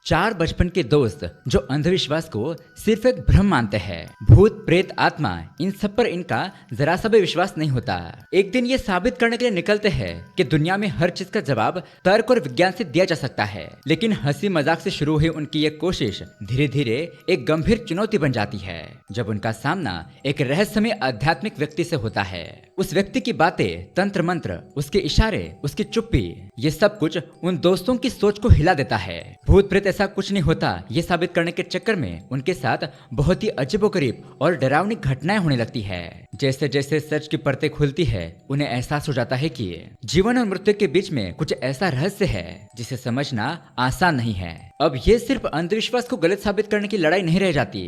चार बचपन के दोस्त जो अंधविश्वास को सिर्फ एक भ्रम मानते हैं। भूत प्रेत आत्मा इन सब पर इनका जरा सा भी विश्वास नहीं होता। एक दिन ये साबित करने के लिए निकलते हैं कि दुनिया में हर चीज का जवाब तर्क और विज्ञान से दिया जा सकता है। लेकिन हंसी मजाक से शुरू हुई उनकी ये कोशिश धीरे धीरे एक गंभीर चुनौती बन जाती है जब उनका सामना एक रहस्यमय आध्यात्मिक व्यक्ति से होता है। उस व्यक्ति की बातें, तंत्र मंत्र, उसके इशारे, उसकी चुप्पी, ये सब कुछ उन दोस्तों की सोच को हिला देता है। भूत प्रेत ऐसा कुछ नहीं होता ये साबित करने के चक्कर में उनके साथ बहुत ही अजीबोगरीब और डरावनी घटनाएं होने लगती है। जैसे जैसे सच की परतें खुलती है उन्हें एहसास हो जाता है कि जीवन और मृत्यु के बीच में कुछ ऐसा रहस्य है जिसे समझना आसान नहीं है। अब ये सिर्फ अंधविश्वास को गलत साबित करने की लड़ाई नहीं रह जाती,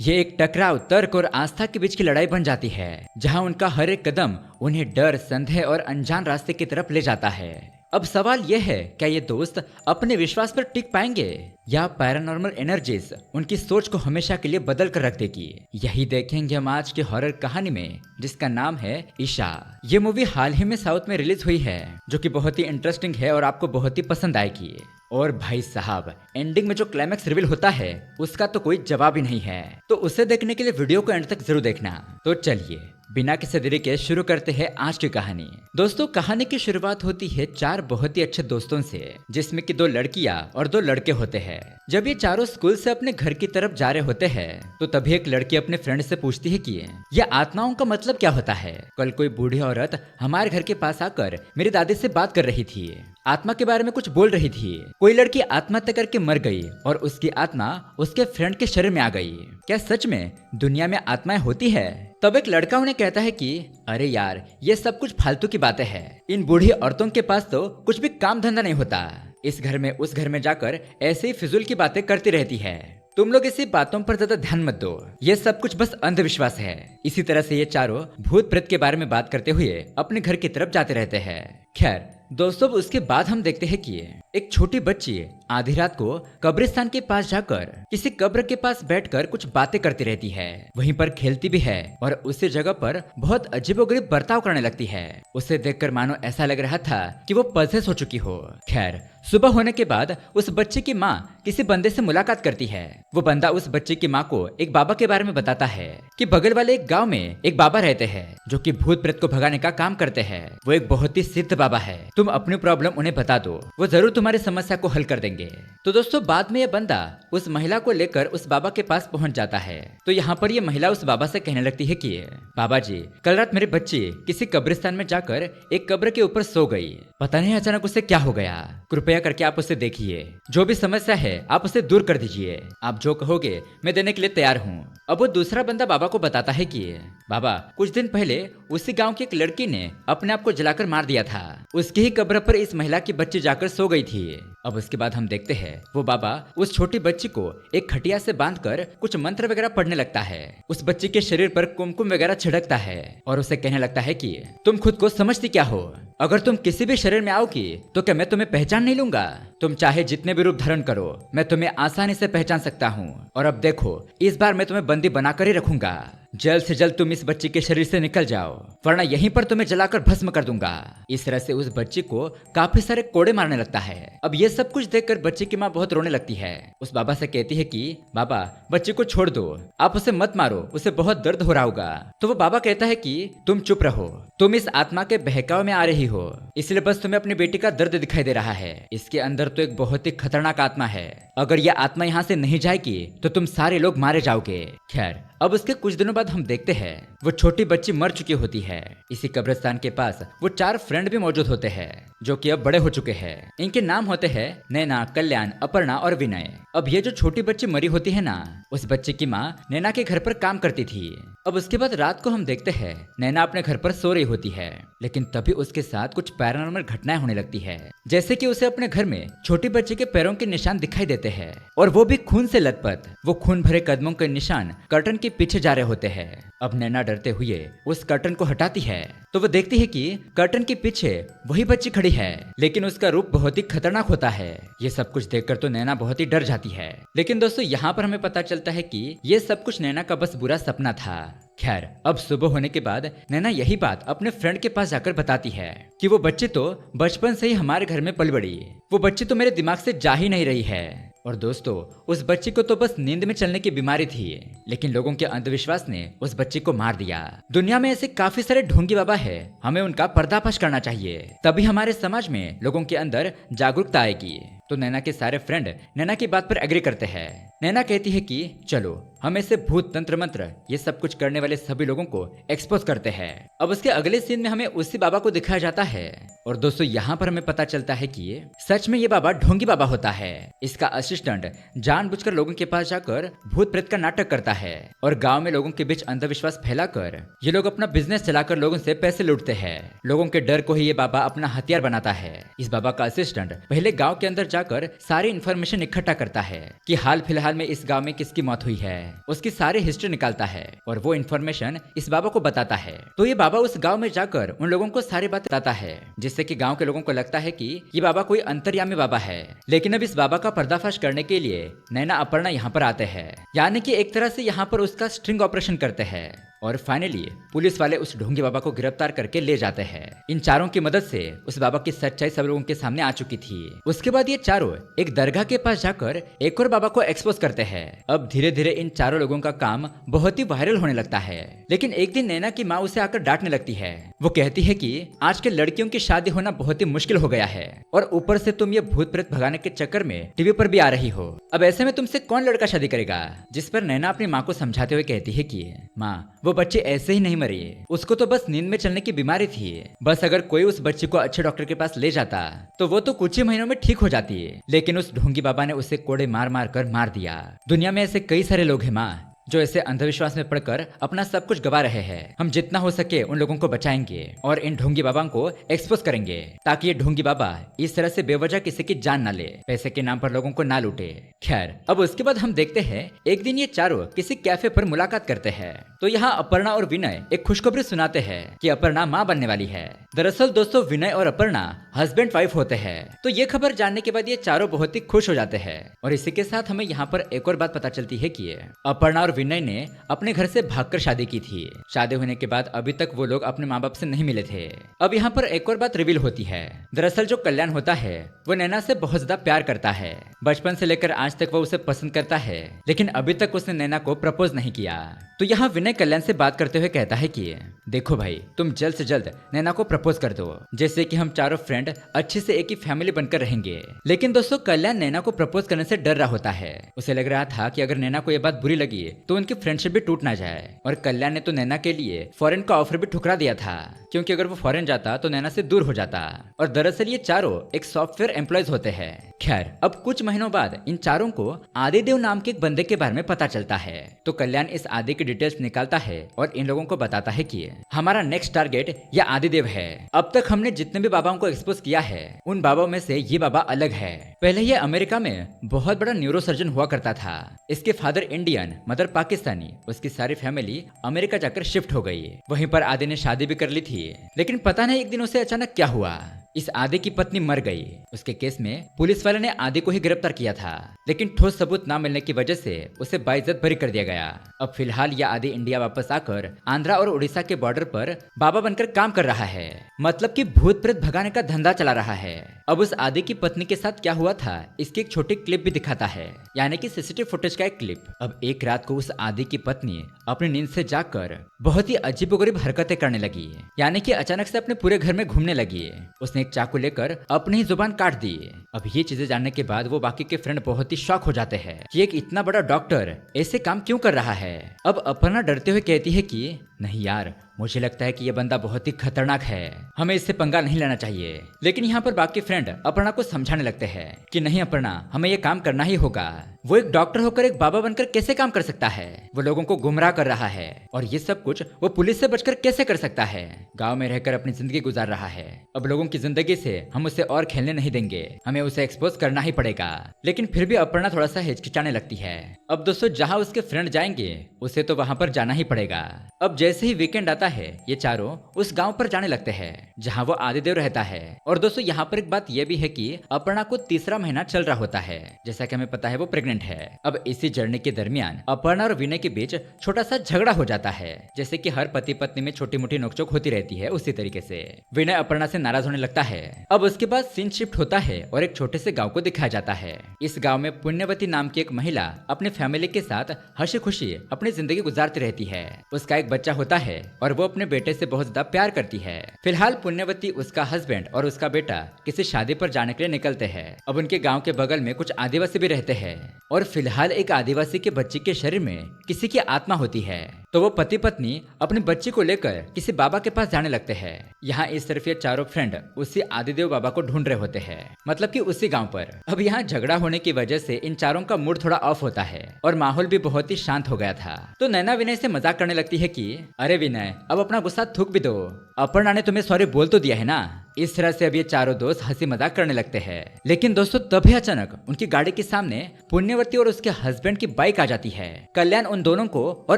ये एक टकराव तर्क और आस्था के बीच की लड़ाई बन जाती है जहां उनका हर एक कदम उन्हें डर, संदेह और अनजान रास्ते की तरफ ले जाता है। अब सवाल यह है, क्या ये दोस्त अपने विश्वास पर टिक पाएंगे या पैरानॉर्मल एनर्जीज उनकी सोच को हमेशा के लिए बदल कर रख देगी? यही देखेंगे हम आज की हॉरर कहानी में जिसका नाम है ईशा। ये मूवी हाल ही में साउथ में रिलीज हुई है जो कि बहुत ही इंटरेस्टिंग है और आपको बहुत ही पसंद आएगी। और भाई साहब, एंडिंग में जो क्लाइमैक्स रिवील होता है उसका तो कोई जवाब ही नहीं है। तो उसे देखने के लिए वीडियो को एंड तक जरूर देखना। तो चलिए बिना किसी देरी के शुरू करते हैं आज की कहानी। दोस्तों, कहानी की शुरुआत होती है चार बहुत ही अच्छे दोस्तों से जिसमें कि दो लड़कियां और दो लड़के होते हैं। जब ये चारों स्कूल से अपने घर की तरफ जा रहे होते हैं तो तभी एक लड़की अपने फ्रेंड से पूछती है कि यह आत्माओं का मतलब क्या होता है। कल कोई बूढ़ी औरत हमारे घर के पास आकर मेरी दादी से बात कर रही थी, आत्मा के बारे में कुछ बोल रही थी। कोई लड़की आत्महत्या करके मर गई और उसकी आत्मा उसके फ्रेंड के शरीर में आ गई। क्या सच में दुनिया में आत्माएं होती है? तब एक लड़का उन्हें कहता है कि अरे यार, ये सब कुछ फालतू की बातें हैं। इन बूढ़ी औरतों के पास तो कुछ भी काम धंधा नहीं होता, इस घर में उस घर में जाकर ऐसे ही फिजूल की बातें करती रहती है। तुम लोग इसी बातों पर ज्यादा ध्यान मत दो, ये सब कुछ बस अंधविश्वास है। इसी तरह से ये चारों भूत प्रेत के बारे में बात करते हुए अपने घर की तरफ जाते रहते हैं। खैर दोस्तों, उसके बाद हम देखते हैं कि एक छोटी बच्ची आधी रात को कब्रिस्तान के पास जाकर किसी कब्र के पास बैठकर कुछ बातें करती रहती है, वहीं पर खेलती भी है और उसी जगह पर बहुत अजीबोगरीब बर्ताव करने लगती है। उसे देखकर मानो ऐसा लग रहा था कि वो पजेस हो चुकी हो। खैर सुबह होने के बाद उस बच्चे की माँ किसी बंदे से मुलाकात करती है। वो बंदा उस बच्चे की माँ को एक बाबा के बारे में बताता है कि बगल वाले एक गांव में एक बाबा रहते हैं जो कि भूत प्रेत को भगाने का काम करते हैं। वो एक बहुत ही सिद्ध बाबा है, तुम अपनी प्रॉब्लम उन्हें बता दो, वो जरूर तुम्हारी समस्या को हल कर देंगे। तो दोस्तों, बाद में ये बंदा उस महिला को लेकर उस बाबा के पास पहुंच जाता है। तो यहाँ पर ये महिला उस बाबा से कहने लगती है कि बाबा जी, कल रात मेरी बच्ची किसी कब्रिस्तान में जाकर एक कब्र के ऊपर सो गई, पता नहीं अचानक उसे क्या हो गया। कृपया करके आप उसे देखिए, जो भी समस्या है आप उसे दूर कर दीजिए, आप जो कहोगे मैं देने के लिए तैयार हूँ। अब वो दूसरा बंदा बाबा को बताता है कि बाबा, कुछ दिन पहले उसी गांव की एक लड़की ने अपने आप को जलाकर मार दिया था, उसकी ही कब्र पर इस महिला की बच्ची जाकर सो गई थी। अब उसके बाद हम देखते हैं वो बाबा उस छोटी बच्ची को एक खटिया से बांधकर कुछ मंत्र वगैरह पढ़ने लगता है। उस बच्ची के शरीर पर कुमकुम वगैरह छिड़कता है और उसे कहने लगता है कि तुम खुद को समझती क्या हो? अगर तुम किसी भी शरीर में आओगी तो क्या मैं तुम्हें पहचान नहीं लूंगा? तुम चाहे जितने भी रूप धारण करो, मैं तुम्हें आसानी से पहचान सकता हूँ। और अब देखो, इस बार मैं तुम्हें बंदी बनाकर ही रखूंगा। जल्द से जल्द तुम इस बच्ची के शरीर से निकल जाओ, वरना यहीं पर तुम्हें जलाकर भस्म कर दूंगा। इस तरह से उस बच्ची को काफी सारे कोड़े मारने लगता है। अब ये सब कुछ देखकर बच्ची की माँ बहुत रोने लगती है। उस बाबा से कहती है कि बाबा, बच्ची को छोड़ दो, आप उसे मत मारो, उसे बहुत दर्द हो रहा होगा। तो वो बाबा कहता है कि तुम चुप रहो, तुम इस आत्मा के बहकाव में आ रही हो, इसलिए बस तुम्हें अपनी बेटी का दर्द दिखाई दे रहा है। इसके अंदर तो एक बहुत ही खतरनाक आत्मा है, अगर यह आत्मा यहाँ से नहीं जाएगी तो तुम सारे लोग मारे जाओगे। खैर अब उसके कुछ दिनों बाद हम देखते हैं वो छोटी बच्ची मर चुकी होती है। इसी कब्रिस्तान के पास वो चार फ्रेंड भी मौजूद होते हैं जो कि अब बड़े हो चुके हैं। इनके नाम होते हैं नैना, कल्याण, अपर्णा और विनय। अब ये जो छोटी बच्ची मरी होती है ना, उस बच्चे की माँ नैना के घर पर काम करती थी। अब उसके बाद रात को हम देखते हैं नैना अपने घर पर सो रही होती है, लेकिन तभी उसके साथ कुछ पैरानॉर्मल घटनाएं होने लगती है। जैसे कि उसे अपने घर में छोटी बच्ची के पैरों के निशान दिखाई देते हैं और वो भी खून से लथपथ। वो खून भरे कदमों के निशान कर्टन के पीछे जा रहे होते हैं। अब नैना डरते हुए उस कर्टन को हटाती है तो वो देखती है कि कर्टन के पीछे वही बच्ची खड़ी है, लेकिन उसका रूप बहुत ही खतरनाक होता है। ये सब कुछ देखकर तो नैना बहुत ही डर जाती है। लेकिन दोस्तों, यहाँ पर हमें पता चलता है कि ये सब कुछ नैना का बस बुरा सपना था। खैर अब सुबह होने के बाद नैना यही बात अपने फ्रेंड के पास जाकर बताती है कि वो बच्ची तो बचपन से ही हमारे घर में पल बड़ी, वो बच्ची तो मेरे दिमाग से जा ही नहीं रही है। और दोस्तों, उस बच्ची को तो बस नींद में चलने की बीमारी थी, लेकिन लोगों के अंधविश्वास ने उस बच्ची को मार दिया। दुनिया में ऐसे काफी सारे ढोंगी बाबा है, हमें उनका पर्दाफाश करना चाहिए, तभी हमारे समाज में लोगों के अंदर जागरूकता आएगी। तो नैना के सारे फ्रेंड नैना की बात पर एग्री करते हैं। नैना कहती है कि चलो हम ऐसे भूत तंत्र मंत्र ये सब कुछ करने वाले सभी लोगों को एक्सपोज करते हैं। अब उसके अगले सीन में हमें उसी बाबा को दिखाया जाता है और दोस्तों यहाँ पर हमें पता चलता है कि सच में ये बाबा ढोंगी बाबा होता है। इसका असिस्टेंट जानबूझकर लोगों के पास जाकर भूत प्रेत का नाटक करता है और गाँव में लोगों के बीच अंधविश्वास फैलाकर ये लोग अपना बिजनेस चलाकर लोगों से पैसे लूटते हैं। लोगों के डर को ही ये बाबा अपना हथियार बनाता है। इस बाबा का असिस्टेंट पहले गाँव के अंदर जाकर सारी इन्फॉर्मेशन इकट्ठा करता है कि हाल फिलहाल में इस गांव में किसकी मौत हुई है, उसकी सारी हिस्ट्री निकालता है और वो इन्फॉर्मेशन इस बाबा को बताता है। तो ये बाबा उस गांव में जाकर उन लोगों को सारी बातें बताता है, जिससे कि गांव के लोगों को लगता है कि ये बाबा कोई अंतर्यामी बाबा है। लेकिन अब इस बाबा का पर्दाफाश करने के लिए नैना अपर्णा यहाँ पर आते हैं, यानी कि एक तरह से यहाँ पर उसका स्ट्रिंग ऑपरेशन करते हैं और फाइनली पुलिस वाले उस ढोंगी बाबा को गिरफ्तार करके ले जाते हैं। इन चारों की मदद से उस बाबा की सच्चाई सब लोगों के सामने आ चुकी थी। उसके बाद ये चारों एक दरगाह के पास जाकर एक और बाबा को एक्सपोज करते हैं। अब धीरे धीरे इन चारों लोगों का काम बहुत ही वायरल होने लगता है। लेकिन एक दिन नैना की माँ उसे आकर डांटने लगती है। वो कहती है कि आजकल लड़कियों की शादी होना बहुत ही मुश्किल हो गया है और ऊपर से तुम ये भूत प्रेत भगाने के चक्कर में टीवी पर भी आ रही हो। अब ऐसे में तुमसे कौन लड़का शादी करेगा? जिस पर नैना अपनी माँ को समझाते हुए कहती है कि माँ, वो बच्ची ऐसे ही नहीं मरी, उसको तो बस नींद में चलने की बीमारी थी। बस अगर कोई उस बच्ची को अच्छे डॉक्टर के पास ले जाता तो वो तो कुछ ही महीनों में ठीक हो जाती। लेकिन उस ढोंगी बाबा ने उसे कोड़े मार मार कर मार दिया। दुनिया में ऐसे कई सारे लोग हैं माँ, जो ऐसे अंधविश्वास में पड़कर अपना सब कुछ गवा रहे हैं। हम जितना हो सके उन लोगों को बचाएंगे और इन ढोंगी बाबा को एक्सपोज करेंगे, ताकि ये ढोंगी बाबा इस तरह से बेवजह किसी की जान ना ले, पैसे के नाम पर लोगों को ना लूटे। खैर, अब उसके बाद हम देखते हैं एक दिन ये चारों किसी कैफे पर मुलाकात करते हैं। तो यहाँ अपर्णा और विनय एक खुशखबरी सुनाते हैं कि अपर्णा माँ बनने वाली है। दरअसल दोस्तों, विनय और अपर्णा हस्बैंड वाइफ होते हैं। तो ये खबर जानने के बाद ये चारों बहुत ही खुश हो जाते हैं और इसी के साथ हमें यहाँ पर एक और बात पता चलती है कि अपर्णा और विनय ने अपने घर से भागकर शादी की थी। शादी होने के बाद अभी तक वो लोग अपने माँ बाप से नहीं मिले थे। अब यहाँ पर एक और बात रिवील होती है। दरअसल जो कल्याण होता है वो नैना से बहुत ज्यादा प्यार करता है। बचपन से लेकर आज तक वो उसे पसंद करता है, लेकिन अभी तक उसने नैना को प्रपोज नहीं किया। तो यहाँ विनय कल्याण से बात करते हुए कहता है कि देखो भाई, तुम जल्द से जल्द नैना को प्रपोज कर दो, जैसे कि हम चारों फ्रेंड अच्छे से एक ही फैमिली बनकर रहेंगे। लेकिन दोस्तों, कल्याण नैना को प्रपोज करने से डर रहा होता है। उसे लग रहा था कि अगर नैना को ये बात बुरी लगी तो उनकी फ्रेंडशिप भी टूट ना जाए। और कल्याण ने तो नैना के लिए फॉरेन का ऑफर भी ठुकरा दिया था, क्योंकि अगर वो फॉरेन जाता तो नैना से दूर हो जाता। और दरअसल ये चारों एक सॉफ्टवेयर एम्प्लॉयज होते हैं। खैर, अब कुछ महीनों बाद इन चारों को आदिदेव नाम के एक बंदे के बारे में पता चलता है। तो कल्याण इस आदि की डिटेल्स निकालता है और इन लोगों को बताता है कि हमारा नेक्स्ट टारगेट यह आदिदेव है। अब तक हमने जितने भी बाबाओं को एक्सपोज किया है, उन बाबाओं में से ये बाबा अलग है। पहले ये अमेरिका में बहुत बड़ा न्यूरोसर्जन हुआ करता था। इसके फादर इंडियन, मदर पाकिस्तानी। उसकी सारी फैमिली अमेरिका जाकर शिफ्ट हो गई। वहीं पर आदि ने शादी भी कर ली थी, लेकिन पता नहीं एक दिन उसे अचानक क्या हुआ, इस आदि की पत्नी मर गई। उसके केस में पुलिस वाले ने आदि को ही गिरफ्तार किया था, लेकिन ठोस सबूत न मिलने की वजह से उसे बाइज्जत बरी कर दिया गया। अब फिलहाल यह आदि इंडिया वापस आकर आंध्रा और उड़ीसा के बॉर्डर पर बाबा बनकर काम कर रहा है, मतलब कि भूत प्रेत भगाने का धंधा चला रहा है। अब उस आदि की पत्नी के साथ क्या हुआ था, इसकी एक छोटी क्लिप भी दिखाता है, यानी कि सीसीटीवी फुटेज का एक क्लिप। अब एक रात को उस आदि की पत्नी अपनी नींद से जागकर बहुत ही अजीबोगरीब हरकतें करने लगी, यानी कि अचानक से अपने पूरे घर में घूमने लगी। उसने एक चाकू लेकर अपनी ही जुबान काट दी। अब ये चीजें जानने के बाद वो बाकी के फ्रेंड बहुत ही शॉक हो जाते हैं कि एक इतना बड़ा डॉक्टर ऐसे काम क्यों कर रहा है। अब अपर्णा डरते हुए कहती है कि नहीं यार, मुझे लगता है कि ये बंदा बहुत ही खतरनाक है, हमें इससे पंगा नहीं लेना चाहिए। लेकिन यहाँ पर बाकी फ्रेंड अपर्णा को समझाने लगते हैं कि नहीं अपर्णा, हमें ये काम करना ही होगा। वो एक डॉक्टर होकर एक बाबा बनकर कैसे काम कर सकता है? वो लोगों को गुमराह कर रहा है और ये सब कुछ वो पुलिस से बचकर कैसे कर सकता है? गाँव में रहकर अपनी जिंदगी गुजार रहा है। अब लोगों की जिंदगी से हम उसे और खेलने नहीं देंगे, हमें उसे एक्सपोज करना ही पड़ेगा। लेकिन फिर भी अपर्णा थोड़ा सा हिचकिचाने लगती है। अब दोस्तों, जहाँ उसके फ्रेंड जाएंगे उसे तो वहाँ पर जाना ही पड़ेगा। अब जैसे जैसे ही वीकेंड आता है ये चारों उस गांव पर जाने लगते हैं जहां वो आदिदेव रहता है। और दोस्तों यहाँ पर एक बात यह भी है कि अपर्णा को तीसरा महीना चल रहा होता है, जैसा कि हमें पता है वो प्रेग्नेंट है। अब इसी जर्नी के दरमियान अपर्णा और विनय के बीच छोटा सा झगड़ा हो जाता है। जैसे कि हर पति पत्नी में छोटी मोटी नोकझोंक होती रहती है, उसी तरीके से विनय अपर्णा से नाराज होने लगता है। अब उसके बाद सीन शिफ्ट होता है और एक छोटे से गाँव को दिखाया जाता है। इस गाँव में पुण्यवती नाम की एक महिला अपने फैमिली के साथ हंसी खुशी अपनी जिंदगी गुजारती रहती है। उसका एक बच्चा होता है और वो अपने बेटे से बहुत ज्यादा प्यार करती है। फिलहाल पुण्यवती, उसका हस्बैंड और उसका बेटा किसी शादी पर जाने के लिए निकलते हैं। अब उनके गांव के बगल में कुछ आदिवासी भी रहते हैं और फिलहाल एक आदिवासी के बच्चे के शरीर में किसी की आत्मा होती है। तो वो पति पत्नी अपने बच्चे को लेकर किसी बाबा के पास जाने लगते हैं। यहाँ इस तरफ ये चारों फ्रेंड उसी आदिदेव बाबा को ढूंढ रहे होते हैं, मतलब कि उसी गांव पर। अब यहाँ झगड़ा होने की वजह से इन चारों का मूड थोड़ा ऑफ होता है और माहौल भी बहुत ही शांत हो गया था। तो नैना विनय से मजाक करने लगती है कि अरे विनय, अब अपना गुस्सा थूक भी दो, अपर्णा ने तुम्हें सॉरी बोल तो दिया है ना। इस तरह से अब ये चारों दोस्त हंसी मजाक करने लगते हैं। लेकिन दोस्तों तभी अचानक उनकी गाड़ी के सामने पुण्यवती और उसके हस्बैंड की बाइक आ जाती है। कल्याण उन दोनों को और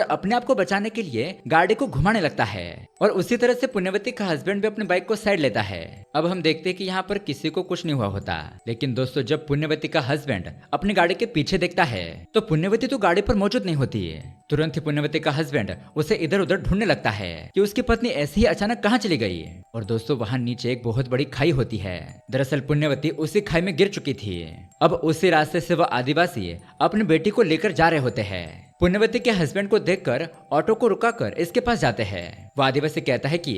अपने आप को बचाने के लिए गाड़ी को घुमाने लगता है और उसी तरह से पुण्यवती का हस्बैंड भी अपनी बाइक को साइड लेता है। अब हम देखते हैं कि यहाँ पर किसी को कुछ नहीं हुआ होता। लेकिन दोस्तों जब पुण्यवती का हस्बैंड अपनी गाड़ी के पीछे देखता है तो पुण्यवती तो गाड़ी पर मौजूद नहीं होती है। तुरंत ही पुण्यवती का हस्बैंड उसे इधर उधर ढूंढने लगता है कि उसकी पत्नी ऐसे ही अचानक कहाँ चली गई। और दोस्तों वहाँ नीचे एक बहुत बड़ी खाई होती है। दरअसल पुण्यवती उसी खाई में गिर चुकी थी। अब उसी रास्ते से वह आदिवासी अपनी बेटी को लेकर जा रहे होते हैं। पुण्यवती के हस्बैंड को देखकर ऑटो को रुकाकर इसके पास जाते हैं। वो आदिवासी कहता है कि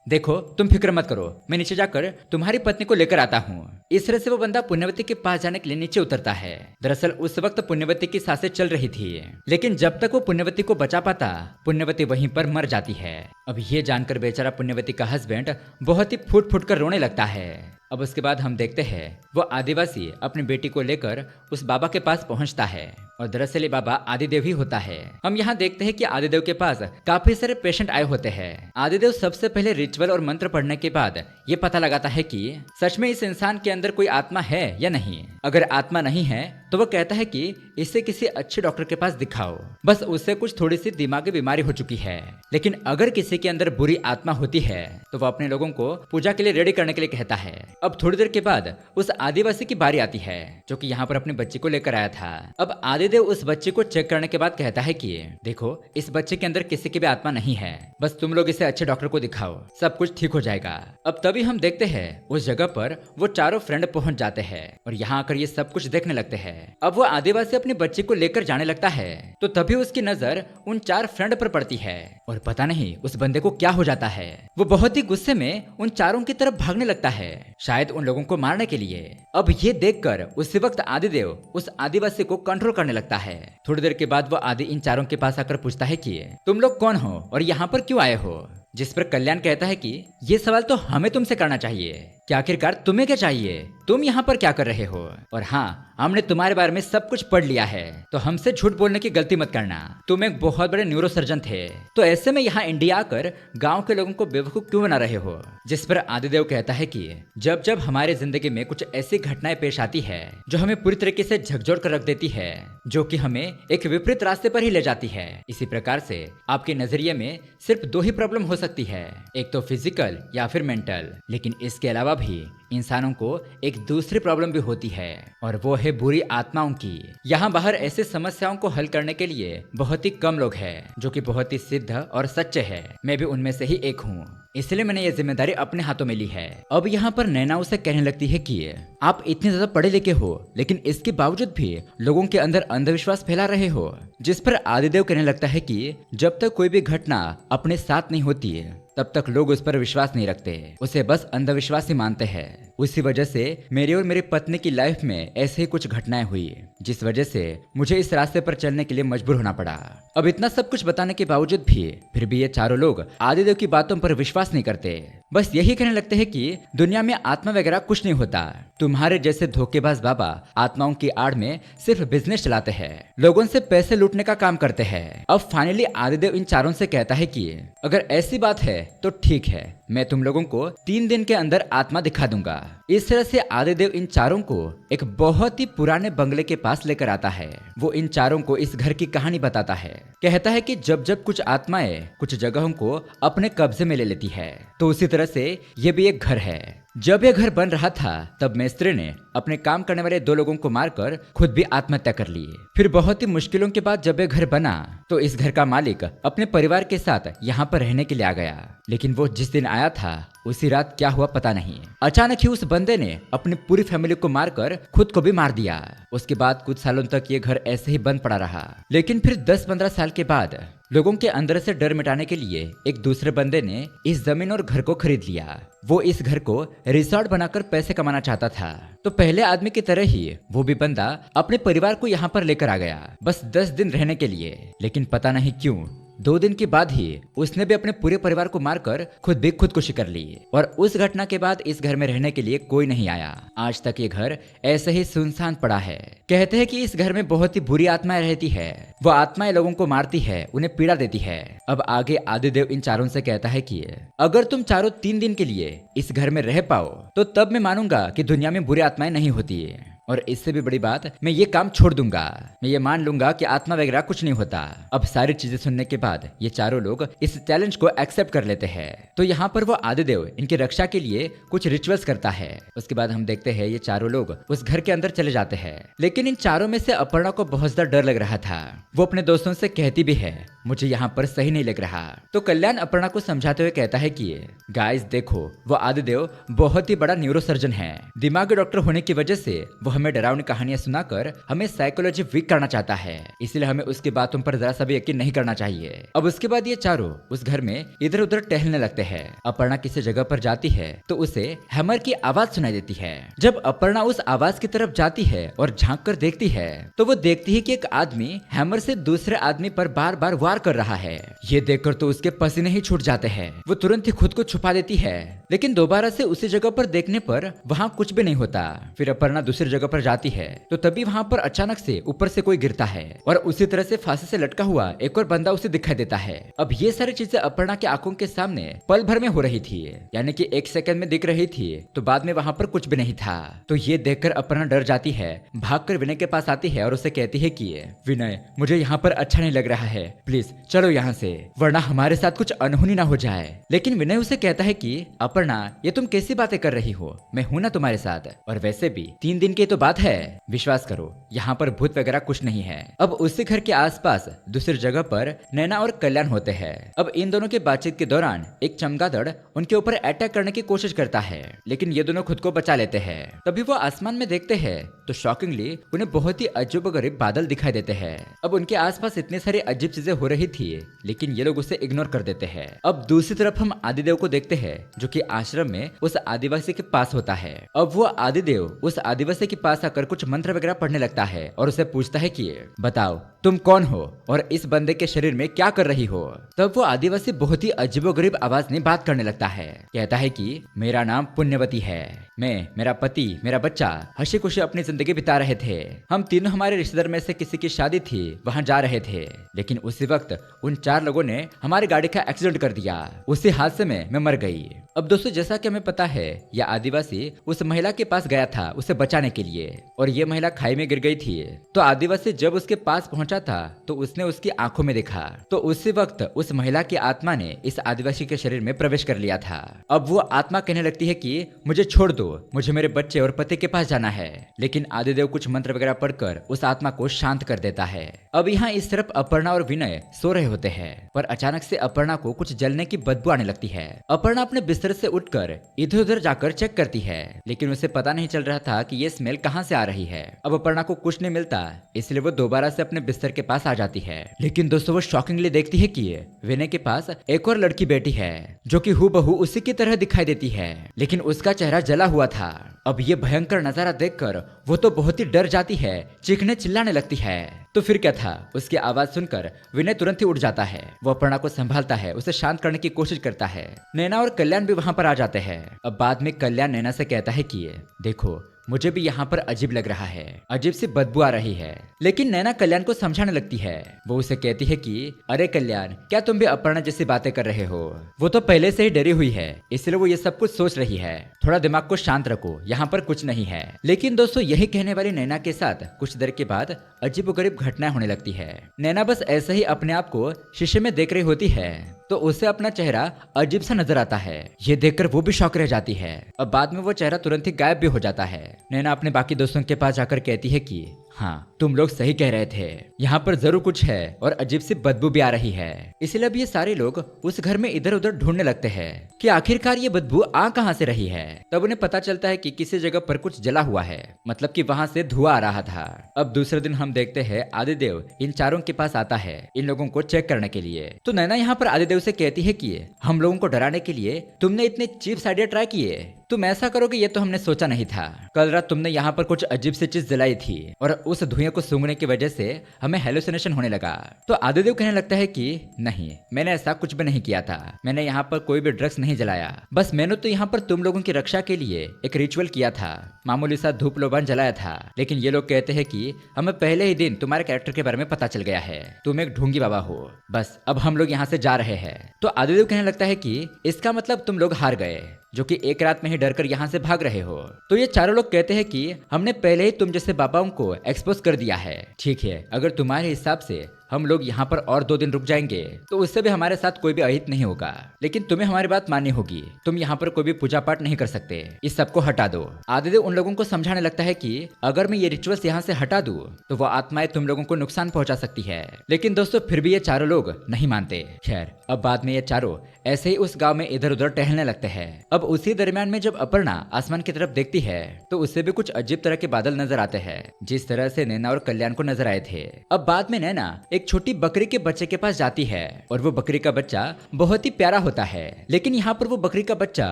देखो तुम फिक्र मत करो, मैं नीचे जाकर तुम्हारी पत्नी को लेकर आता हूँ। इस तरह से वो बंदा पुण्यवती के पास जाने के लिए नीचे उतरता है। दरअसल उस वक्त पुण्यवती की सांसें चल रही थी, लेकिन जब तक वो पुण्यवती को बचा पाता पुण्यवती वहीं पर मर जाती है। अब ये जानकर बेचारा पुण्यवती का हस्बैंड बहुत ही फूट फूट कर रोने लगता है। अब उसके बाद हम देखते हैं वो आदिवासी अपनी बेटी को लेकर उस बाबा के पास पहुंचता है और दरअसल ये बाबा आदिदेव ही होता है। हम यहाँ देखते हैं कि आदिदेव के पास काफी सारे पेशेंट आए होते हैं। आदिदेव सबसे पहले रिचुअल और मंत्र पढ़ने के बाद ये पता लगाता है कि सच में इस इंसान के अंदर कोई आत्मा है या नहीं। अगर आत्मा नहीं है तो वो कहता है कि इसे किसी अच्छे डॉक्टर के पास दिखाओ, बस उससे कुछ थोड़ी सी दिमागी बीमारी हो चुकी है। लेकिन अगर किसी के अंदर बुरी आत्मा होती है तो वो अपने लोगों को पूजा के लिए रेडी करने के लिए कहता है। अब थोड़ी देर के बाद उस आदिवासी की बारी आती है जो कि यहाँ पर अपने बच्चे को लेकर आया था। अब आदिदेव उस बच्चे को चेक करने के बाद कहता है कि देखो इस बच्चे के अंदर किसी की भी आत्मा नहीं है, बस तुम लोग इसे अच्छे डॉक्टर को दिखाओ, सब कुछ ठीक हो जाएगा। अब तभी हम देखते हैं उस जगह पर वो चारों फ्रेंड पहुंच जाते हैं और यहाँ आकर ये सब कुछ देखने लगते हैं। अब वो आदिवासी अपने बच्चे को लेकर जाने लगता है तो तभी उसकी नजर उन चार फ्रेंड पर पड़ती है और पता नहीं उस बंदे को क्या हो जाता है। वो बहुत ही गुस्से में उन चारों की तरफ भागने लगता है, शायद उन लोगों को मारने के लिए। अब ये देखकर उसी वक्त आदिदेव उस आदिवासी को कंट्रोल करने लगता है। थोड़ी देर के बाद वो आदि इन चारों के पास आकर पूछता है कि तुम लोग कौन हो और यहाँ पर क्यों आए हो। जिस पर कल्याण कहता है कि ये सवाल तो हमें तुमसे करना चाहिए कि आखिरकार तुम्हें क्या चाहिए, तुम यहाँ पर क्या कर रहे हो। और हाँ, हमने तुम्हारे बारे में सब कुछ पढ़ लिया है, तो हमसे झूठ बोलने की गलती मत करना। तुम एक बहुत बड़े न्यूरोसर्जन थे, तो ऐसे में यहाँ इंडिया आकर गांव के लोगों को बेवकूफ क्यों बना रहे हो। जिस पर आदिदेव कहता है कि जब जब हमारे जिंदगी में कुछ ऐसी घटनाएं पेश आती है जो हमें पूरी तरीके से झकझोर कर रख देती है, जो कि हमें एक विपरीत रास्ते पर ही ले जाती है। इसी प्रकार से आपके नजरिए में सिर्फ दो ही प्रॉब्लम हो सकती है, एक तो फिजिकल या फिर मेंटल, लेकिन इसके अलावा भी इंसानों को एक दूसरी प्रॉब्लम भी होती है और वो है बुरी आत्माओं की। यहाँ बाहर ऐसे समस्याओं को हल करने के लिए बहुत ही कम लोग हैं जो कि बहुत ही सिद्ध और सच्चे हैं। मैं भी उनमें से ही एक हूँ, इसलिए मैंने ये जिम्मेदारी अपने हाथों में ली है। अब यहाँ पर नैना उसे कहने लगती है कि आप इतने ज्यादा पढ़े लिखे हो लेकिन इसके बावजूद भी लोगों के अंदर अंधविश्वास फैला रहे हो। जिस पर आदिदेव कहने लगता है कि जब तक कोई भी घटना अपने साथ नहीं होती है तब तक लोग उस पर विश्वास नहीं रखते, उसे बस अंधविश्वास ही मानते हैं। उसी वजह से मेरी और मेरी पत्नी की लाइफ में ऐसे ही कुछ घटनाएं हुई जिस वजह से मुझे इस रास्ते पर चलने के लिए मजबूर होना पड़ा। अब इतना सब कुछ बताने के बावजूद भी फिर भी ये चारों लोग आदिदेव की बातों पर विश्वास नहीं करते, बस यही कहने लगते हैं कि दुनिया में आत्मा वगैरह कुछ नहीं होता। तुम्हारे जैसे धोखेबाज बाबा आत्माओं की आड़ में सिर्फ बिजनेस चलाते हैं, लोगों से पैसे लूटने का काम करते हैं। अब फाइनली आदिदेव इन चारों से कहता है कि अगर ऐसी बात है तो ठीक है, मैं तुम लोगों को 3 दिन के अंदर आत्मा दिखा दूंगा। इस तरह से आदिदेव इन चारों को एक बहुत ही पुराने बंगले के पास लेकर आता है। वो इन चारों को इस घर की कहानी बताता है। कहता है कि जब जब कुछ आत्माएं कुछ जगहों को अपने कब्जे में ले लेती है, तो उसी तरह से ये भी एक घर है। जब यह घर बन रहा था तब मिस्त्री ने अपने काम करने वाले 2 लोगों को मारकर खुद भी आत्महत्या कर ली। फिर बहुत ही मुश्किलों के बाद जब यह घर बना तो इस घर का मालिक अपने परिवार के साथ यहाँ पर रहने के लिए आ गया। लेकिन वो जिस दिन आया था उसी रात क्या हुआ पता नहीं। अचानक ही उस बंदे ने अपनी पूरी फैमिली को मारकर खुद को भी मार दिया। उसके बाद कुछ सालों तक ये घर ऐसे ही बंद पड़ा रहा। लेकिन फिर 10-15 साल के बाद लोगों के अंदर से डर मिटाने के लिए एक दूसरे बंदे ने इस जमीन और घर को खरीद लिया। वो इस घर को रिसोर्ट बनाकर पैसे कमाना चाहता था। तो पहले आदमी की तरह ही वो भी बंदा अपने परिवार को यहाँ पर लेकर आ गया, बस 10 दिन रहने के लिए। लेकिन पता नहीं क्यों 2 दिन के बाद ही उसने भी अपने पूरे परिवार को मारकर खुद भी खुदकुशी कर ली। और उस घटना के बाद इस घर में रहने के लिए कोई नहीं आया। आज तक ये घर ऐसे ही सुनसान पड़ा है। कहते हैं कि इस घर में बहुत ही बुरी आत्माएं रहती है। वो आत्माएं लोगों को मारती है, उन्हें पीड़ा देती है। अब आगे आदिदेव इन चारों से कहता है कि अगर तुम चारों 3 दिन के लिए इस घर में रह पाओ तो तब मैं मानूंगा कि दुनिया में बुरी आत्माएं नहीं होती। और इससे भी बड़ी बात, मैं ये काम छोड़ दूंगा। मैं ये मान लूंगा कि आत्मा वगैरह कुछ नहीं होता। अब सारी चीजें सुनने के बाद ये चारों लोग इस चैलेंज को एक्सेप्ट कर लेते हैं। तो यहाँ पर वो आदिदेव इनकी रक्षा के लिए कुछ रिचुअल्स करता है। उसके बाद हम देखते हैं ये चारों लोग उस घर के अंदर चले जाते हैं। लेकिन इन चारों में से अपर्णा को बहुत ज्यादा डर लग रहा था। वो अपने दोस्तों से कहती भी है मुझे यहाँ पर सही नहीं लग रहा। तो कल्याण अपर्णा को समझाते हुए कहता है कि गाइस देखो, वो आदिदेव बहुत ही बड़ा न्यूरोसर्जन है। दिमागी डॉक्टर होने की वजह से वो हमें डरावनी कहानियां सुनाकर हमें साइकोलॉजी वीक करना चाहता है। इसलिए हमें उसकी बातों पर जरा सा भी यकीन नहीं करना चाहिए। अब उसके बाद ये चारों उस घर में इधर उधर टहलने लगते हैं। अपर्णा किसी जगह पर जाती है तो उसे हैमर की आवाज सुनाई देती है। जब अपर्णा उस आवाज की तरफ जाती है और झांक कर देखती है तो वो देखती है कि एक आदमी हैमर से दूसरे आदमी पर बार बार वार कर रहा है। ये देखकर तो उसके पसीने ही छूट जाते हैं। वो तुरंत ही खुद को छुपा देती है। लेकिन दोबारा से उसी जगह पर देखने पर वहाँ कुछ भी नहीं होता। फिर अपर्णा दूसरी जगह पर जाती है तो तभी वहाँ पर अचानक से ऊपर से कोई गिरता है और उसी तरह से फांसी से लटका हुआ एक और बंदा उसे दिखाई देता है। अब ये सारी चीजें अपर्णा की आंखों के सामने पल भर में हो रही थी, यानी कि 1 सेकंड में दिख रही थी तो बाद में वहाँ पर कुछ भी नहीं था। तो ये देखकर अपर्णा डर जाती है, भागकर विनय के पास आती है और उसे कहती है कि विनय, मुझे यहाँ पर अच्छा नहीं लग रहा है, प्लीज चलो यहाँ से, वरना हमारे साथ कुछ अनहोनी ना हो जाए। लेकिन विनय उसे कहता है कि अपर्णा, ये तुम कैसी बातें कर रही हो, मैं हूं ना तुम्हारे साथ, और वैसे भी 3 दिन की तो बात है, विश्वास करो यहाँ पर भूत वगैरह कुछ नहीं है। अब उसी घर के आसपास दूसरी जगह पर नैना और कल्याण होते हैं। अब इन दोनों की बातचीत के दौरान एक चमगादड़ उनके ऊपर अटैक करने की कोशिश करता है, लेकिन ये दोनों खुद को बचा लेते हैं। तभी वो आसमान में देखते हैं तो शॉकिंगली उन्हें बहुत ही अजीबोगरीब बादल दिखाई देते हैं। अब उनके आसपास इतनी सारी अजीब चीजें हो रही थी लेकिन ये लोग उसे इग्नोर कर देते हैं। अब दूसरी तरफ हम आदिदेव को देखते हैं जो कि आश्रम में उस आदिवासी के पास होता है। अब वो आदिदेव उस आदिवासी के पास आकर कुछ मंत्र वगैरह पढ़ने लगता है और उसे पूछता है कि बताओ तुम कौन हो और इस बंदे के शरीर में क्या कर रही हो। तब वो आदिवासी बहुत ही अजीबोगरीब आवाज में बात करने लगता है। कहता है कि मेरा नाम पुण्यवती है, मैं, मेरा पति, मेरा बच्चा हंसी खुशी अपनी जिंदगी बिता रहे थे। हम तीनों हमारे रिश्तेदार में से किसी की शादी थी, वहाँ जा रहे थे, लेकिन उसी वक्त उन 4 लोगों ने हमारी गाड़ी का एक्सीडेंट कर दिया। उसी हादसे में मैं मर गई। अब दोस्तों, जैसा कि हमें पता है यह आदिवासी उस महिला के पास गया था उसे बचाने के लिए, और ये महिला खाई में गिर गई थी। तो आदिवासी जब उसके पास पहुंचा था तो उसने उसकी आंखों में देखा, तो उसी वक्त उस महिला की आत्मा ने इस आदिवासी के शरीर में प्रवेश कर लिया था। अब वो आत्मा कहने लगती है कि मुझे छोड़ दो, मुझे मेरे बच्चे और पति के पास जाना है। लेकिन आदिदेव कुछ मंत्र वगैरह पढ़कर उस आत्मा को शांत कर देता है। अब यहाँ इस तरफ अपर्णा और विनय सो रहे होते हैं, पर अचानक से अपर्णा को कुछ जलने की बदबू आने लगती है। अपर्णा अपने बिस्तर से उठकर इधर उधर जाकर चेक करती है, लेकिन उसे पता नहीं चल रहा था कि ये स्मेल कहाँ से आ रही है। अब अपर्णा को कुछ नहीं मिलता, इसलिए वो दोबारा से अपने बिस्तर के पास आ जाती है। लेकिन दोस्तों, वो शॉकिंगली देखती है कि विनय के पास एक और लड़की बैठी है जो कि हूबहू उसी की तरह दिखाई देती है, लेकिन उसका चेहरा जला हुआ था। अब ये भयंकर नजारा देखकर वो तो बहुत ही डर जाती है, चीखने चिल्लाने लगती है। तो फिर क्या था, उसकी आवाज सुनकर विनय तुरंत ही उठ जाता है। वो अपर्णा को संभालता है, उसे शांत करने की कोशिश करता है। नैना और कल्याण भी वहां पर आ जाते हैं। अब बाद में कल्याण नैना से कहता है कि देखो, मुझे भी यहाँ पर अजीब लग रहा है, अजीब सी बदबू आ रही है। लेकिन नैना कल्याण को समझाने लगती है। वो उसे कहती है कि अरे कल्याण, क्या तुम भी अपर्णा जैसी बातें कर रहे हो? वो तो पहले से ही डरी हुई है, इसलिए वो ये सब कुछ सोच रही है। थोड़ा दिमाग को शांत रखो, यहाँ पर कुछ नहीं है। लेकिन दोस्तों, यही कहने वाली नैना के साथ कुछ देर के बाद अजीबोगरीब घटनाएं होने लगती है। नैना बस ऐसे ही अपने आप को शीशे में देख रही होती है तो उसे अपना चेहरा अजीब सा नजर आता है। ये देखकर वो भी शॉक रह जाती है। अब बाद में वो चेहरा तुरंत ही गायब भी हो जाता है। नैना अपने बाकी दोस्तों के पास जाकर कहती है कि हाँ, तुम लोग सही कह रहे थे, यहाँ पर जरूर कुछ है और अजीब सी बदबू भी आ रही है। इसलिए अब ये सारे लोग उस घर में इधर उधर ढूंढने लगते हैं कि आखिरकार ये बदबू आ कहाँ से रही है। तब उन्हें पता चलता है कि किसी जगह पर कुछ जला हुआ है, मतलब कि वहाँ से धुआं आ रहा था। अब दूसरे दिन हम देखते हैं आदिदेव इन चारों के पास आता है इन लोगों को चेक करने के लिए। तो नैना यहाँ पर आदिदेव से कहती है कि हम लोगों को डराने के लिए तुमने इतने चीप आइडिया ट्राई किए, तुम ऐसा करोगे ये तो हमने सोचा नहीं था। कल रात तुमने यहाँ पर कुछ अजीब सी चीज जलाई थी और उस धुएं को सूंघने की वजह से हमें हेलुसिनेशन होने लगा। तो आदिदेव कहने लगता है कि नहीं, मैंने ऐसा कुछ भी नहीं किया था, मैंने यहाँ पर कोई भी ड्रग्स नहीं जलाया, बस मैंने तो यहाँ पर तुम लोगों की रक्षा के लिए एक रिचुअल किया था, मामूली सा धूप लोबान जलाया था। लेकिन ये लोग कहते हैं कि हमें पहले ही दिन तुम्हारे कैरेक्टर के बारे में पता चल गया है, तुम एक ढोंगी बाबा हो, बस अब हम लोग यहाँ से जा रहे हैं। तो आदिदेव कहने लगता है कि इसका मतलब तुम लोग हार गए, जो कि एक रात में ही डरकर यहाँ से भाग रहे हो। तो ये चारों लोग कहते हैं कि हमने पहले ही तुम जैसे बाबाओं को एक्सपोज कर दिया है। ठीक है, अगर तुम्हारे हिसाब से हम लोग यहाँ पर और 2 दिन रुक जाएंगे तो उससे भी हमारे साथ कोई भी अहित नहीं होगा, लेकिन तुम्हें हमारी बात माननी होगी, तुम यहाँ पर कोई भी पूजा पाठ नहीं कर सकते, इस सबको हटा दो। आदिदेव उन लोगों को समझाने लगता है कि अगर मैं ये रिचुअल्स यहाँ से हटा दूं तो वो आत्माएं तुम लोगों को नुकसान पहुंचा सकती है। लेकिन दोस्तों, फिर भी ये चारों लोग नहीं मानते। खैर, अब बाद में ये चारों ऐसे ही उस गांव में इधर उधर टहलने लगते हैं। अब उसी दरमियान में जब अपर्णा आसमान की तरफ देखती है तो उससे भी कुछ अजीब तरह के बादल नजर आते हैं, जिस तरह से नैना और कल्याण को नजर आए थे। अब बाद में नैना एक छोटी बकरी के बच्चे के पास जाती है और वो बकरी का बच्चा बहुत ही प्यारा होता है। लेकिन यहाँ पर वो बकरी का बच्चा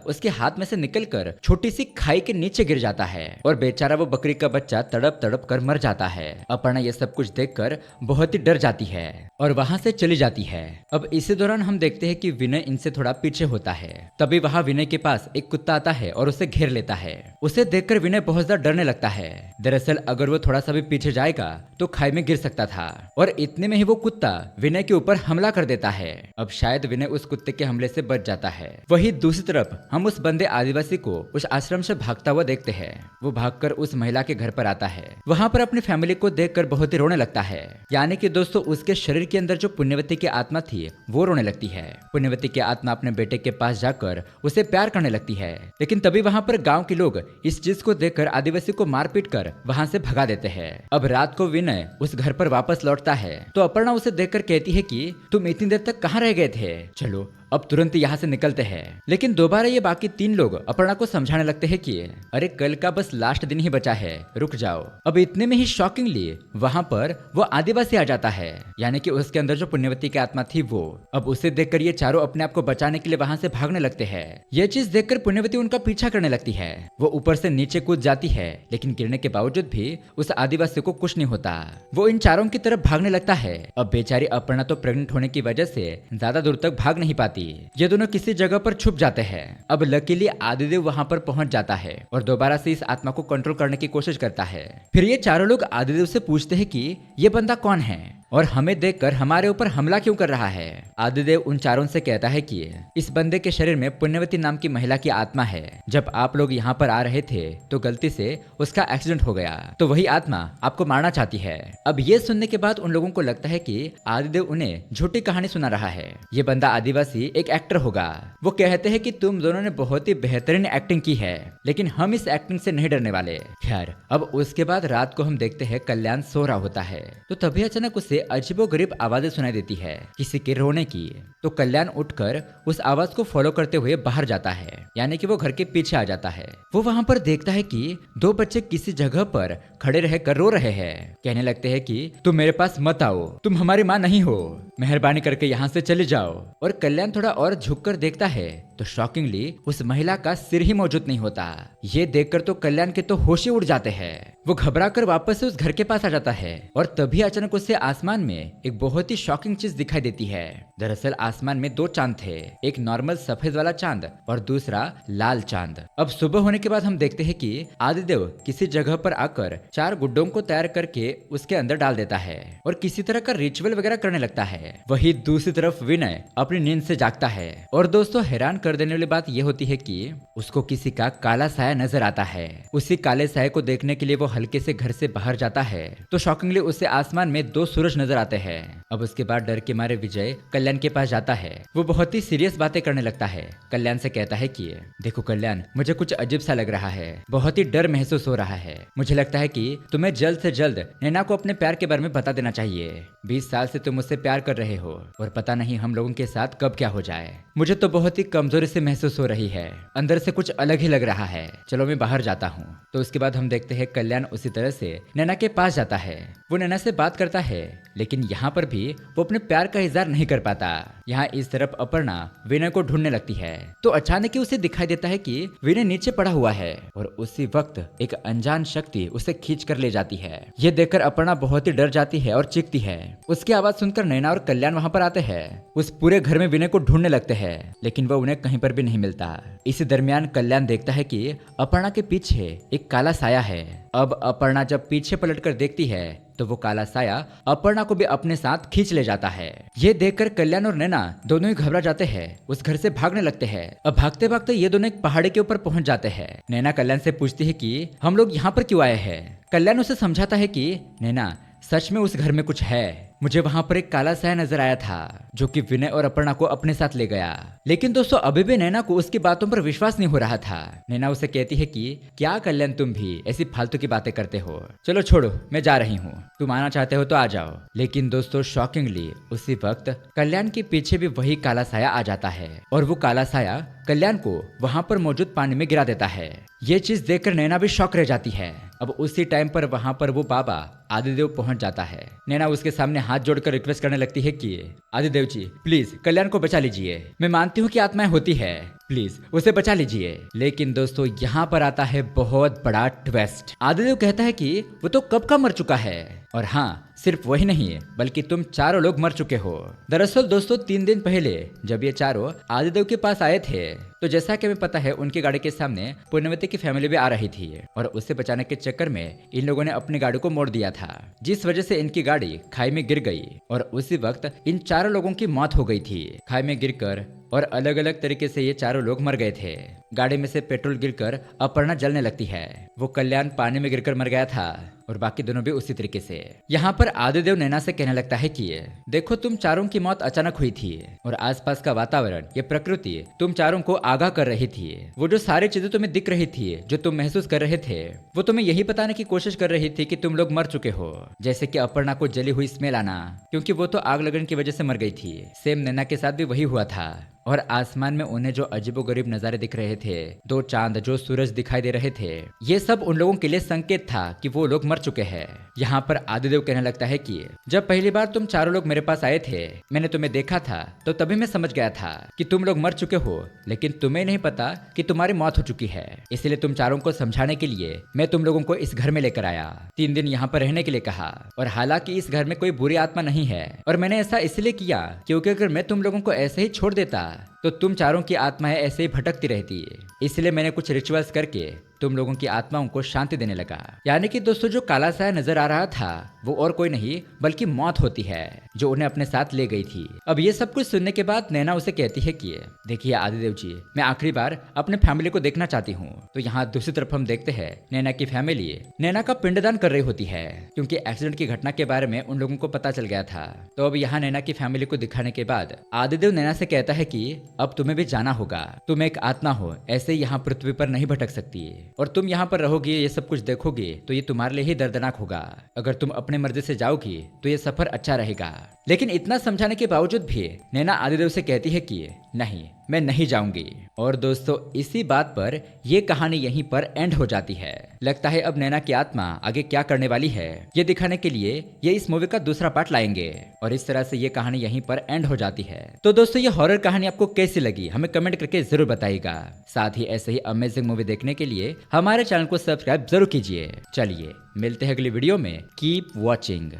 उसके हाथ में से निकलकर छोटी सी खाई के नीचे गिर जाता है और बेचारा वो बकरी का बच्चा तड़प तड़प कर मर जाता है। अपर्णा ये सब कुछ देखकर बहुत ही डर जाती है और वहां से चली जाती है। अब इसी दौरान हम देखते हैं कि विनय इनसे थोड़ा पीछे होता है। तभी वहां विनय के पास एक कुत्ता आता है और उसे घेर लेता है। उसे देखकर विनय बहुत ज्यादा डरने लगता है। दरअसल अगर वो थोड़ा सा भी पीछे जाएगा तो खाई में गिर सकता था और इतने में ही वो कुत्ता विनय के ऊपर हमला कर देता है। अब शायद विनय उस कुत्ते के हमले से बच जाता है। वही दूसरी तरफ हम उस बंदे आदिवासी को उस आश्रम से भागता हुआ देखते हैं। वो भागकर उस महिला के घर पर आता है। वहां पर अपनी फैमिली को देखकर बहुत ही रोने लगता है। यानी कि दोस्तों, उसके शरीर के अंदर जो पुण्यवती की आत्मा थी वो रोने लगती है। पुण्यवती की आत्मा अपने बेटे के पास जाकर उसे प्यार करने लगती है। लेकिन तभी वहां पर गांव के लोग इस चीज को देखकर आदिवासी को मार पीट कर वहां से भगा देते हैं। अब रात को विनय उस घर पर वापस लौटता है तो अपर्णा उसे देखकर कहती है कि तुम इतनी देर तक कहाँ रह गए थे, चलो अब तुरंत यहाँ से निकलते हैं। लेकिन दोबारा ये बाकी 3 लोग अपर्णा को समझाने लगते हैं कि अरे कल का बस लास्ट दिन ही बचा है, रुक जाओ। अब इतने में ही शॉकिंगली वहां पर वो आदिवासी आ जाता है, यानी कि उसके अंदर जो पुण्यवती की आत्मा थी वो। अब उसे देखकर ये चारों अपने आप को बचाने के लिए वहां से भागने लगते हैं। ये चीज देखकर पुण्यवती उनका पीछा करने लगती है। वो ऊपर से नीचे कूद जाती है, लेकिन गिरने के बावजूद भी उस आदिवासी को कुछ नहीं होता। वो इन चारों की तरफ भागने लगता है। अब बेचारी अपर्णा तो प्रेग्नेंट होने की वजह से ज्यादा दूर तक भाग नहीं पाती। ये दोनों किसी जगह पर छुप जाते हैं। अब लकीली आदिदेव वहां पर पहुंच जाता है और दोबारा से इस आत्मा को कंट्रोल करने की कोशिश करता है। फिर ये चारों लोग आदिदेव से पूछते हैं कि ये बंदा कौन है और हमें देखकर हमारे ऊपर हमला क्यों कर रहा है। आदिदेव उन चारों से कहता है कि इस बंदे के शरीर में पुण्यवती नाम की महिला की आत्मा है। जब आप लोग यहाँ पर आ रहे थे तो गलती से उसका एक्सीडेंट हो गया, तो वही आत्मा आपको मारना चाहती है। अब ये सुनने के बाद उन लोगों को लगता है कि आदिदेव उन्हें झूठी कहानी सुना रहा है। ये बंदा आदिवासी एक एक्टर होगा। वो कहते हैं कि तुम दोनों ने बहुत ही बेहतरीन एक्टिंग की है, लेकिन हम इस एक्टिंग से नहीं डरने वाले। खैर, अब उसके बाद रात को हम देखते हैं कल्याण सो रहा होता है तो तभी अचानक उसे अजीबोगरीब आवाजें सुनाई देती है, किसी के रोने की। तो कल्याण उठकर उस आवाज को फॉलो करते हुए बाहर जाता है, यानी कि वो घर के पीछे आ जाता है। वो वहां पर देखता है कि 2 बच्चे किसी जगह पर खड़े रहकर रो रहे हैं। कहने लगते हैं कि तुम मेरे पास मत आओ, तुम हमारी माँ नहीं हो, मेहरबानी करके यहाँ से चले जाओ। और कल्याण थोड़ा और झुककर देखता है तो शॉकिंगली उस महिला का सिर ही मौजूद नहीं होता। ये देखकर तो कल्याण के तो होश ही उड़ जाते हैं। वो घबराकर वापस से उस घर के पास आ जाता है और तभी अचानक उसे आसमान आसमान में एक बहुत ही शॉकिंग चीज दिखाई देती है। दरअसल आसमान में दो चांद थे, एक नॉर्मल सफेद वाला चांद और दूसरा लाल चांद। अब सुबह होने के बाद हम देखते हैं कि आदिदेव किसी जगह पर आकर 4 गुड्डों को तैयार करके उसके अंदर डाल देता है और किसी तरह का रिचुअल वगैरह करने लगता है। वही दूसरी तरफ विनय अपनी नींद से जागता है और दोस्तों हैरान कर देने वाली बात यह होती है कि उसको किसी का काला साया नजर आता है। उसी काले साये को देखने के लिए वो हल्के से घर से बाहर जाता है तो शॉकिंगली उसे आसमान में 2 सूरज नजर आते हैं। अब उसके बाद डर के मारे विजय कल्याण के पास जाता है। वो बहुत ही सीरियस बातें करने लगता है। कल्याण से कहता है कि देखो कल्याण, मुझे कुछ अजीब सा लग रहा है, बहुत ही डर महसूस हो रहा है। मुझे लगता है कि तुम्हें जल्द से जल्द नैना को अपने प्यार के बारे में बता देना चाहिए। 20 साल से तुम मुझसे प्यार कर रहे हो और पता नहीं हम लोगों के साथ कब क्या हो जाए। मुझे तो बहुत ही कमजोरी से महसूस हो रही है, अंदर से कुछ अलग ही लग रहा है। चलो मैं बाहर जाता हूँ। तो उसके बाद हम देखते हैं कल्याण उसी तरह से नैना के पास जाता है। वो नैना से बात करता है लेकिन यहाँ पर भी वो अपने प्यार का इजहार नहीं कर पाता। यहाँ इस तरफ अपर्णा विनय को ढूंढने लगती है तो अचानक ही उसे दिखाई देता है कि विनय नीचे पड़ा हुआ है और उसी वक्त एक अनजान शक्ति उसे खींच कर ले जाती है। ये देखकर अपर्णा बहुत ही डर जाती है और चीखती है। उसकी आवाज सुनकर नैना और कल्याण वहाँ पर आते हैं। उस पूरे घर में विनय को ढूंढने लगते हैं लेकिन वह उन्हें कहीं पर भी नहीं मिलता। इसी दरमियान कल्याण देखता है कि अपर्णा के पीछे एक काला साया है। अब अपर्णा जब पीछे पलटकर देखती है तो वो काला साया अपर्णा को भी अपने साथ खींच ले जाता है। ये देखकर कल्याण और नैना दोनों ही घबरा जाते हैं, उस घर से भागने लगते हैं। अब भागते भागते ये दोनों एक पहाड़ी के ऊपर पहुंच जाते हैं। नैना कल्याण से पूछती है कि हम लोग यहाँ पर क्यों आए हैं। कल्याण उसे समझाता है कि नैना सच में उस घर में कुछ है। मुझे वहां पर एक काला साया नजर आया था जो कि विनय और अपर्णा को अपने साथ ले गया। लेकिन दोस्तों अभी भी नैना को उसकी बातों पर विश्वास नहीं हो रहा था। नैना उसे कहती है कि क्या कल्याण तुम भी ऐसी फालतू की बातें करते हो, चलो छोड़ो मैं जा रही हूँ, तुम आना चाहते हो तो आ जाओ। लेकिन दोस्तों शॉकिंगली उसी वक्त कल्याण के पीछे भी वही काला साया आ जाता है और वो काला साया कल्याण को वहां पर मौजूद पानी में गिरा देता है। ये चीज देखकर नैना भी शॉक रह जाती है। अब उसी टाइम पर वहां पर वो बाबा आदिदेव पहुंच जाता है। नैना उसके सामने हाथ जोड़कर रिक्वेस्ट करने लगती है कि आदिदेव जी प्लीज कल्याण को बचा लीजिए। मैं मानती हूँ कि आत्माएं होती है, प्लीज उसे बचा लीजिए। लेकिन दोस्तों यहाँ पर आता है बहुत बड़ा ट्विस्ट। आदिदेव कहता है कि वो तो कब का मर चुका है और हाँ सिर्फ वही नहीं बल्कि तुम चारों लोग मर चुके हो। दरअसल दोस्तों 3 दिन पहले जब ये चारों आदिदेव के पास आए थे तो जैसा कि हमें पता है उनकी गाड़ी के सामने पुण्यवती की फैमिली भी आ रही थी और उसे बचाने के चक्कर में इन लोगों ने अपनी गाड़ी को मोड़ दिया था, जिस वजह से इनकी गाड़ी खाई में गिर गई और उसी वक्त इन चारों लोगों की मौत हो गई थी खाई में गिरकर और अलग अलग तरीके से ये चारों लोग मर गए थे। गाड़ी में से पेट्रोल गिरकर अपर्णा जलने लगती है। वो कल्याण पानी में गिरकर मर गया था और बाकी दोनों भी उसी तरीके से। यहाँ पर आदिदेव नैना से कहने लगता है कि देखो तुम चारों की मौत अचानक हुई थी और आसपास का वातावरण, ये प्रकृति तुम चारों को आगाह कर रही थी। वो जो सारी चीजें तुम्हें दिख रही थी, जो तुम महसूस कर रहे थे, वो तुम्हें यही बताने की कोशिश कर रही थी कि तुम लोग मर चुके हो। जैसे कि अपर्णा को जली हुई स्मेल आना, क्योंकि वो तो आग लगने की वजह से मर गई थी। सेम नैना के साथ भी वही हुआ था। और आसमान में उन्हें जो अजीबोगरीब नजारे दिख रहे थे, 2 चांद, जो सूरज दिखाई दे रहे थे, ये सब उन लोगों के लिए संकेत था कि वो लोग मर चुके हैं। यहाँ पर आदिदेव कहने लगता है कि जब पहली बार तुम चारों लोग मेरे पास आए थे, मैंने तुम्हें देखा था तो तभी मैं समझ गया था कि तुम लोग मर चुके हो, लेकिन तुम्हें नहीं पता कि तुम्हारी मौत हो चुकी है। इसलिए तुम चारों को समझाने के लिए मैं तुम लोगों को इस घर में लेकर आया, 3 दिन यहाँ पर रहने के लिए कहा। और हालांकि इस घर में कोई बुरी आत्मा नहीं है और मैंने ऐसा इसलिए किया क्योंकि अगर मैं तुम लोगों को ऐसे ही छोड़ देता तो तुम चारों की आत्माएं ऐसे ही भटकती रहती। इसलिए मैंने कुछ रिचुअल्स करके तुम लोगों की आत्माओं को शांति देने लगा। यानी कि दोस्तों जो काला साया नजर आ रहा था वो और कोई नहीं बल्कि मौत होती है जो उन्हें अपने साथ ले गई थी। अब ये सब कुछ सुनने के बाद नैना उसे कहती है कि देखिए आदिदेव जी, मैं आखिरी बार अपने फैमिली को देखना चाहती हूँ। तो यहाँ दूसरी तरफ हम देखते हैं नैना की फैमिली नैना का पिंडदान कर रही होती है, क्योंकि एक्सीडेंट की घटना के बारे में उन लोगों को पता चल गया था। तो अब यहाँ नैना की फैमिली को दिखाने के बाद आदिदेव नैना से कहता है कि अब तुम्हें भी जाना होगा, तुम एक आत्मा हो, ऐसे यहाँ पृथ्वी पर नहीं भटक सकती और तुम यहाँ पर रहोगी, ये सब कुछ देखोगे तो ये तुम्हारे लिए ही दर्दनाक होगा। अगर तुम अपने मर्जी से जाओगी तो ये सफर अच्छा रहेगा। लेकिन इतना समझाने के बावजूद भी नैना आदिदेव से कहती है कि नहीं, मैं नहीं जाऊंगी। और दोस्तों इसी बात पर ये कहानी यहीं पर एंड हो जाती है। लगता है अब नैना की आत्मा आगे क्या करने वाली है ये दिखाने के लिए ये इस मूवी का दूसरा पार्ट लाएंगे और इस तरह से ये कहानी यहीं पर एंड हो जाती है। तो दोस्तों ये हॉरर कहानी आपको कैसी लगी हमें कमेंट करके जरूर बताइएगा। साथ ही ऐसे ही अमेजिंग मूवी देखने के लिए हमारे चैनल को सब्सक्राइब जरूर कीजिए। चलिए मिलते हैं अगली वीडियो में। Keep watching.